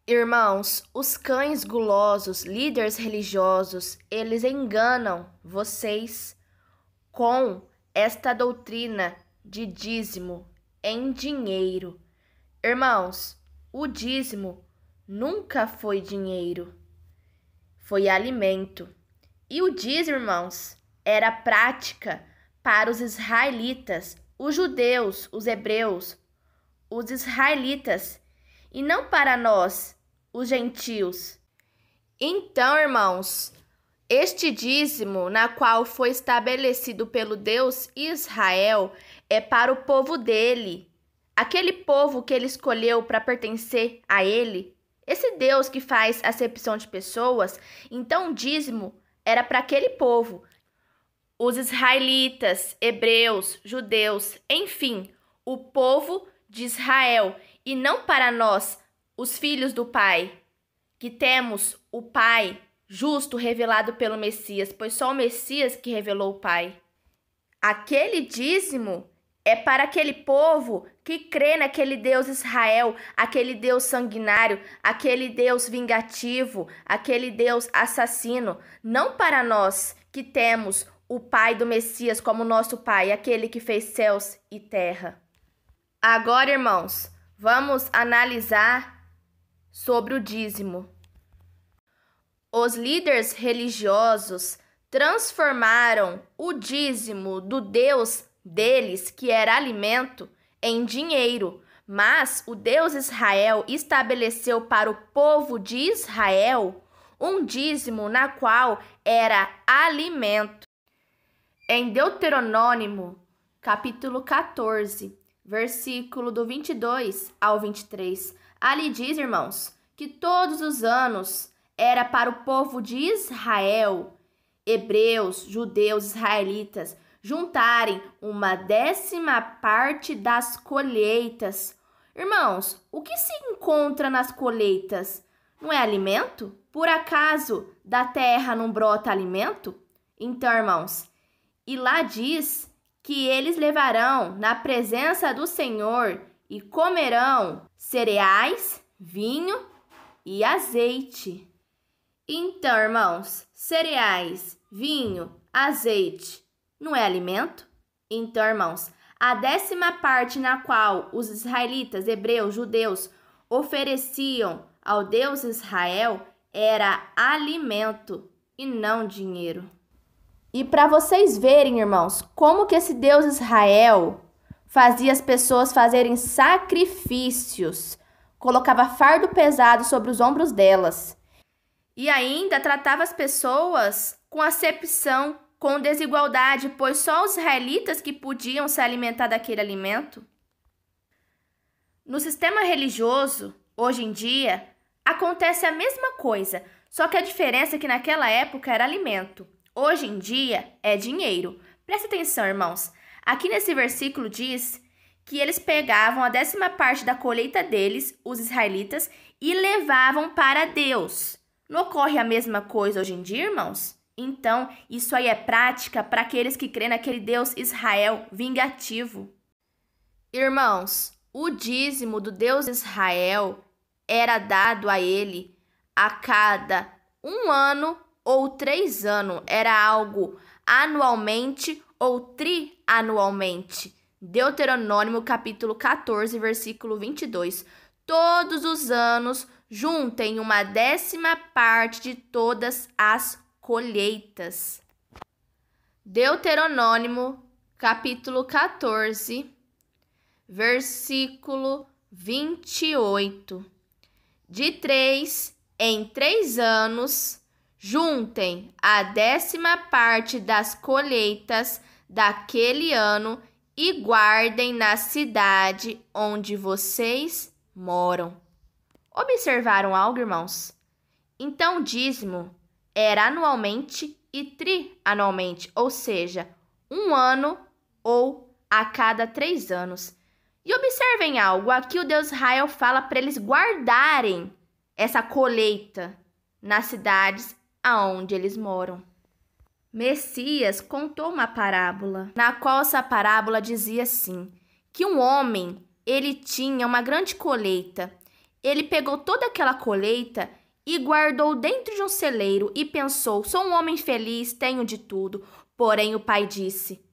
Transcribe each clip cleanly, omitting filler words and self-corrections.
Irmãos, os cães gulosos, líderes religiosos, eles enganam vocês com esta doutrina de dízimo em dinheiro. Irmãos, o dízimo nunca foi dinheiro, foi alimento. E o dízimo, irmãos, era prática para os israelitas, os judeus, os hebreus, os israelitas, e não para nós, os gentios. Então, irmãos, este dízimo, na qual foi estabelecido pelo Deus Israel, é para o povo dele, aquele povo que ele escolheu para pertencer a ele, esse Deus que faz acepção de pessoas. Então, o dízimo era para aquele povo, os israelitas, hebreus, judeus, enfim, o povo de Israel, e não para nós, os filhos do Pai, que temos o Pai justo revelado pelo Messias, pois só o Messias que revelou o Pai. Aquele dízimo é para aquele povo que crê naquele Deus Israel, aquele Deus sanguinário, aquele Deus vingativo, aquele Deus assassino, não para nós que temos o Pai do Messias como nosso Pai, aquele que fez céus e terra. Agora, irmãos, vamos analisar sobre o dízimo. Os líderes religiosos transformaram o dízimo do Deus deles, que era alimento, em dinheiro, mas o Deus Israel estabeleceu para o povo de Israel um dízimo na qual era alimento. Em Deuteronômio, capítulo 14, versículo do 22 ao 23, ali diz, irmãos, que todos os anos era para o povo de Israel, hebreus, judeus, israelitas, juntarem uma 10ª parte das colheitas. Irmãos, o que se encontra nas colheitas? Não é alimento? Por acaso da terra não brota alimento? Então, irmãos, e lá diz que eles levarão na presença do Senhor e comerão cereais, vinho e azeite. Então, irmãos, cereais, vinho, azeite, não é alimento? Então, irmãos, a 10ª parte na qual os israelitas, hebreus, judeus ofereciam ao Deus Israel era alimento e não dinheiro. E para vocês verem, irmãos, como que esse Deus Israel fazia as pessoas fazerem sacrifícios, colocava fardo pesado sobre os ombros delas. E ainda tratava as pessoas com acepção, com desigualdade, pois só os israelitas que podiam se alimentar daquele alimento. No sistema religioso, hoje em dia, acontece a mesma coisa, só que a diferença é que naquela época era alimento. Hoje em dia é dinheiro. Presta atenção, irmãos. Aqui nesse versículo diz que eles pegavam a 10ª parte da colheita deles, os israelitas, e levavam para Deus. Não ocorre a mesma coisa hoje em dia, irmãos? Então, isso aí é prática para aqueles que creem naquele Deus Israel vingativo. Irmãos, o dízimo do Deus Israel era dado a ele a cada 1 ano ou 3 anos. Era algo anualmente ou trianualmente. Deuteronômio capítulo 14, versículo 22. Todos os anos juntem uma 10ª parte de todas as colheitas. Deuteronômio capítulo 14, versículo 28. De 3 em 3 anos, juntem a 10ª parte das colheitas daquele ano e guardem na cidade onde vocês moram. Observaram algo, irmãos? Então, o dízimo era anualmente e trianualmente, ou seja, 1 ano ou a cada 3 anos. E observem algo, aqui o Deus Israel fala para eles guardarem essa colheita nas cidades aonde eles moram. Messias contou uma parábola, na qual essa parábola dizia assim, que um homem, ele tinha uma grande colheita. ele pegou toda aquela colheita e guardou dentro de um celeiro e pensou: sou um homem feliz, tenho de tudo. Porém, o pai disse: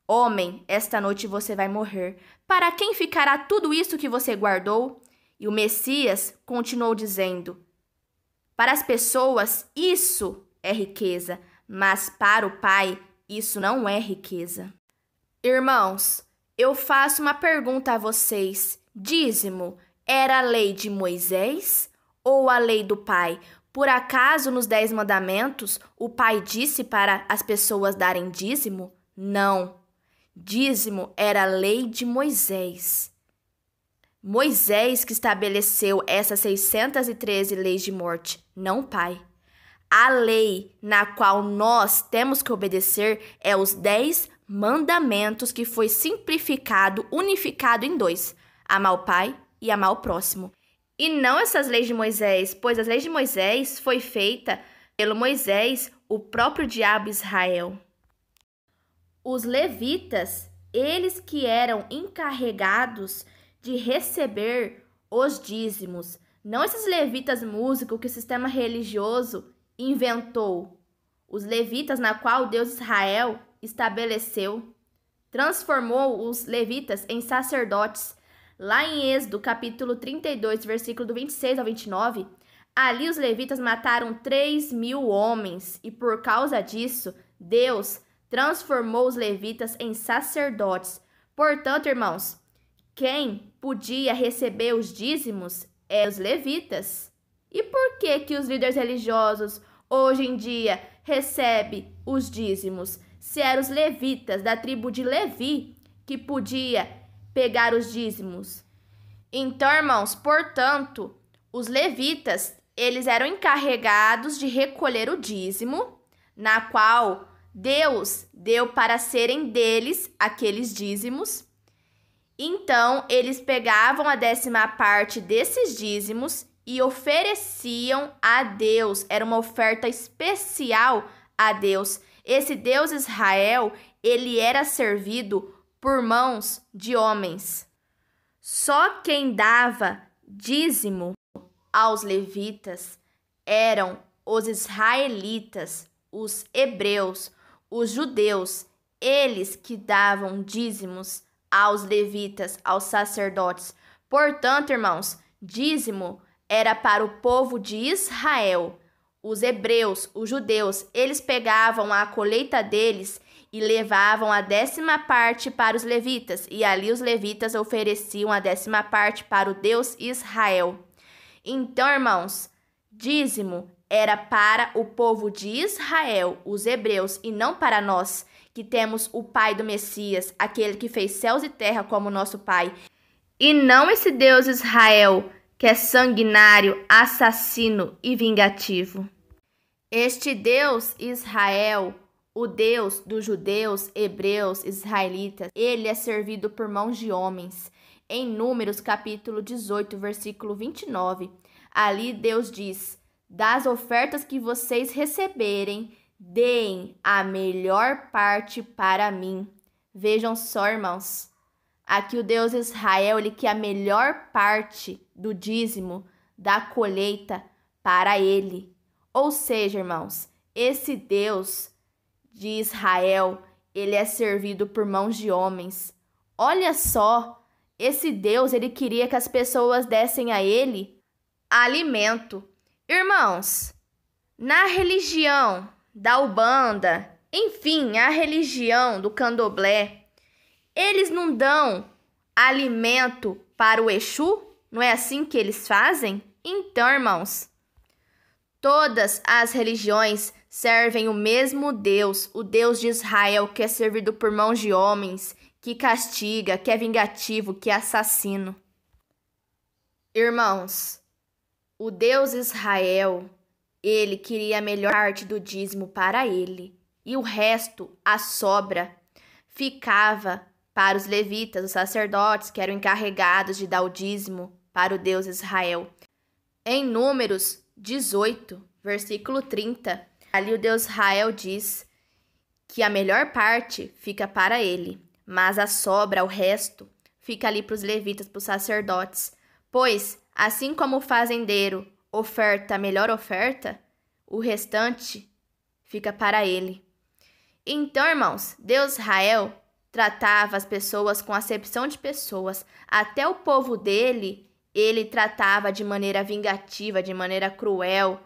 homem, esta noite você vai morrer. Para quem ficará tudo isso que você guardou? E o Messias continuou dizendo: para as pessoas, isso é riqueza, mas para o pai, isso não é riqueza. Irmãos, eu faço uma pergunta a vocês: dízimo era a lei de Moisés ou a lei do pai? Por acaso nos 10 mandamentos o pai disse para as pessoas darem dízimo? Não. Dízimo era a lei de Moisés. Moisés que estabeleceu essas 613 leis de morte, não o pai. A lei na qual nós temos que obedecer é os 10 mandamentos, que foi simplificado, unificado em 2: amar o pai e amar o próximo. E não essas leis de Moisés, pois as leis de Moisés foi feita pelo Moisés, o próprio diabo Israel. Os levitas, eles que eram encarregados de receber os dízimos, não esses levitas músicos que o sistema religioso inventou. Os levitas na qual Deus Israel estabeleceu, transformou os levitas em sacerdotes. Lá em Êxodo, capítulo 32, versículo do 26 ao 29, ali os levitas mataram 3.000 homens e por causa disso, Deus transformou os levitas em sacerdotes. Portanto, irmãos, quem podia receber os dízimos eram os levitas. E por que os líderes religiosos hoje em dia recebem os dízimos? Se eram os levitas da tribo de Levi que podia pegar os dízimos. Então, irmãos, portanto, os levitas, eles eram encarregados de recolher o dízimo, na qual Deus deu para serem deles aqueles dízimos. Então, eles pegavam a 10ª parte desses dízimos e ofereciam a Deus. Era uma oferta especial a Deus. Esse Deus Israel, ele era servido por mãos de homens. Só quem dava dízimo aos levitas eram os israelitas, os hebreus, os judeus. Eles que davam dízimos aos levitas, aos sacerdotes. Portanto, irmãos, dízimo era para o povo de Israel. Os hebreus, os judeus, eles pegavam a colheita deles e levavam a 10ª parte para os levitas, e ali os levitas ofereciam a 10ª parte para o Deus Israel. Então, irmãos, dízimo era para o povo de Israel, os hebreus, e não para nós, que temos o Pai do Messias, aquele que fez céus e terra como nosso Pai. E não esse Deus Israel, que é sanguinário, assassino e vingativo. Este Deus Israel, o Deus dos judeus, hebreus, israelitas, ele é servido por mãos de homens. Em Números, capítulo 18, versículo 29, ali Deus diz: das ofertas que vocês receberem, deem a melhor parte para mim. Vejam só, irmãos. Aqui o Deus Israel, ele quer a melhor parte do dízimo, da colheita, para ele. Ou seja, irmãos, esse Deus de Israel, ele é servido por mãos de homens. Olha só, esse Deus, ele queria que as pessoas dessem a ele alimento. Irmãos, na religião da Umbanda, enfim, a religião do Candomblé, eles não dão alimento para o Exu? Não é assim que eles fazem? Então, irmãos, todas as religiões servem o mesmo Deus, o Deus de Israel, que é servido por mãos de homens, que castiga, que é vingativo, que é assassino. Irmãos, o Deus Israel, ele queria a melhor parte do dízimo para ele, e o resto, a sobra, ficava para os levitas, os sacerdotes, que eram encarregados de dar o dízimo para o Deus Israel. Em Números 18, versículo 30, ali o Deus Israel diz que a melhor parte fica para ele, mas a sobra, o resto, fica ali para os levitas, para os sacerdotes, pois Assim como o fazendeiro oferta a melhor oferta, o restante fica para ele. Então, irmãos, Deus Israel tratava as pessoas com acepção de pessoas. Até o povo dele, ele tratava de maneira vingativa, de maneira cruel.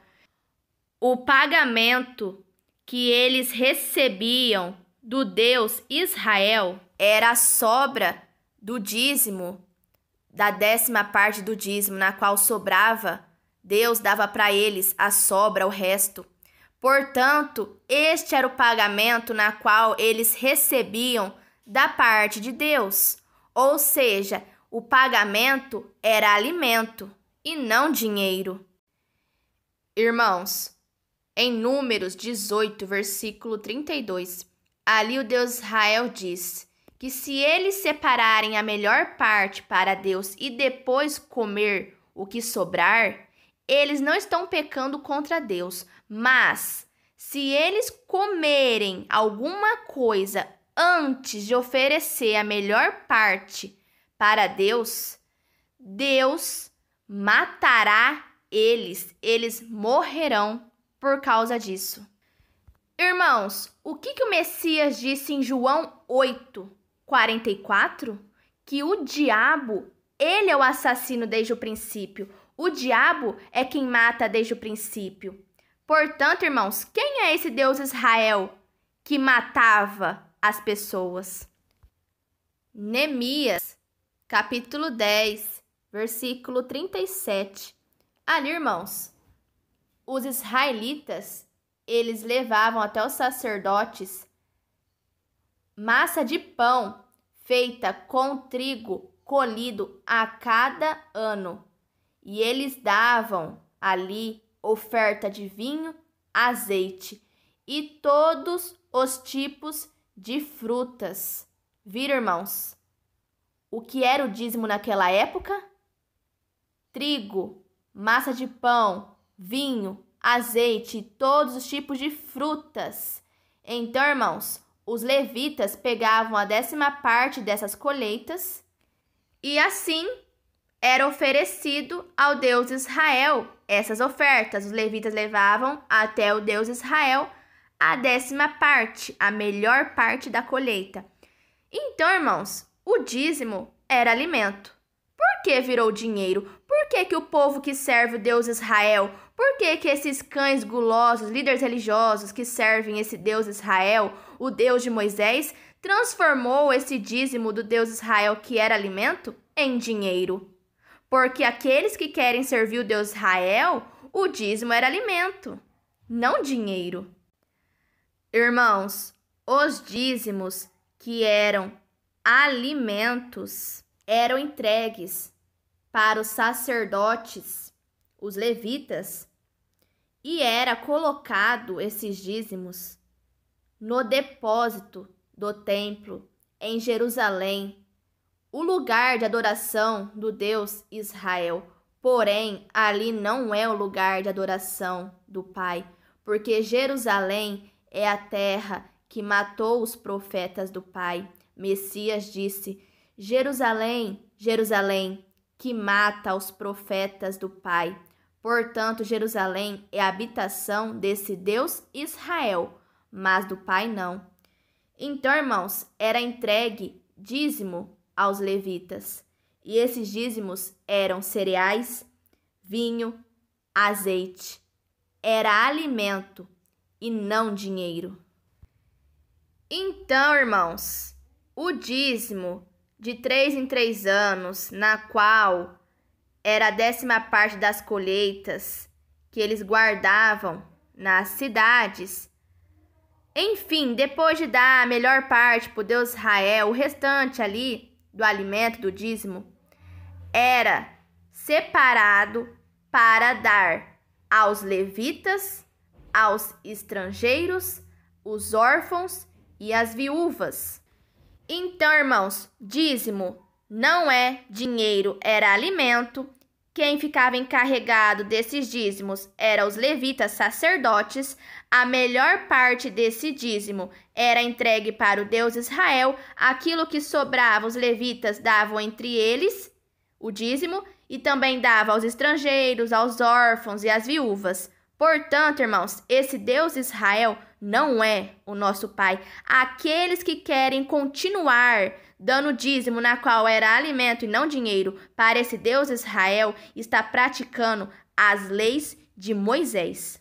O pagamento que eles recebiam do Deus Israel era a sobra do dízimo, da 10ª parte do dízimo, na qual sobrava, Deus dava para eles a sobra, o resto. Portanto, este era o pagamento na qual eles recebiam da parte de Deus. Ou seja, o pagamento era alimento e não dinheiro. Irmãos, em Números 18, versículo 32, ali o Deus Israel diz que se eles separarem a melhor parte para Deus e depois comer o que sobrar, eles não estão pecando contra Deus, mas se eles comerem alguma coisa antes de oferecer a melhor parte para Deus, Deus matará eles morrerão por causa disso. Irmãos, o que o Messias disse em João 8:44? Que o diabo, ele é o assassino desde o princípio. O diabo é quem mata desde o princípio. Portanto, irmãos, quem é esse Deus Israel que matava as pessoas? Neemias, capítulo 10, versículo 37. Ali, irmãos, os israelitas, eles levavam até os sacerdotes massa de pão feita com trigo colhido a cada ano. E eles davam ali oferta de vinho, azeite e todos os tipos de frutas. Viram, irmãos? O que era o dízimo naquela época? Trigo, massa de pão, vinho, azeite e todos os tipos de frutas. Então, irmãos, os levitas pegavam a 10ª parte dessas colheitas e assim era oferecido ao Deus Israel essas ofertas. Os levitas levavam até o Deus Israel a 10ª parte, a melhor parte da colheita. Então, irmãos, o dízimo era alimento. Por que virou dinheiro? Por que o povo que serve o Deus Israel, por que esses cães gulosos, líderes religiosos que servem esse Deus Israel, o Deus de Moisés, transformou esse dízimo do Deus Israel, que era alimento, em dinheiro? Porque aqueles que querem servir o Deus Israel, o dízimo era alimento, não dinheiro. Irmãos, os dízimos que eram alimentos eram entregues para os sacerdotes, os levitas, e era colocado esses dízimos no depósito do templo em Jerusalém, o lugar de adoração do Deus Israel. Porém, ali não é o lugar de adoração do Pai, porque Jerusalém é a terra que matou os profetas do Pai. Messias disse: Jerusalém, Jerusalém, que mata os profetas do Pai. Portanto, Jerusalém é a habitação desse Deus Israel, mas do Pai não. Então, irmãos, era entregue dízimo aos levitas. E esses dízimos eram cereais, vinho, azeite. Era alimento e não dinheiro. Então, irmãos, o dízimo de 3 em 3 anos, na qual era a 10ª parte das colheitas que eles guardavam nas cidades. Enfim, depois de dar a melhor parte para o Deus Israel, o restante ali do alimento, do dízimo, era separado para dar aos levitas, aos estrangeiros, os órfãos e as viúvas. Então, irmãos, dízimo não é dinheiro, era alimento. Quem ficava encarregado desses dízimos eram os levitas sacerdotes. A melhor parte desse dízimo era entregue para o Deus Israel. Aquilo que sobrava, os levitas davam entre eles o dízimo, e também dava aos estrangeiros, aos órfãos e às viúvas. Portanto, irmãos, esse Deus Israel não é o nosso Pai. Aqueles que querem continuar dando dízimo, na qual era alimento e não dinheiro, para esse Deus Israel, está praticando as leis de Moisés.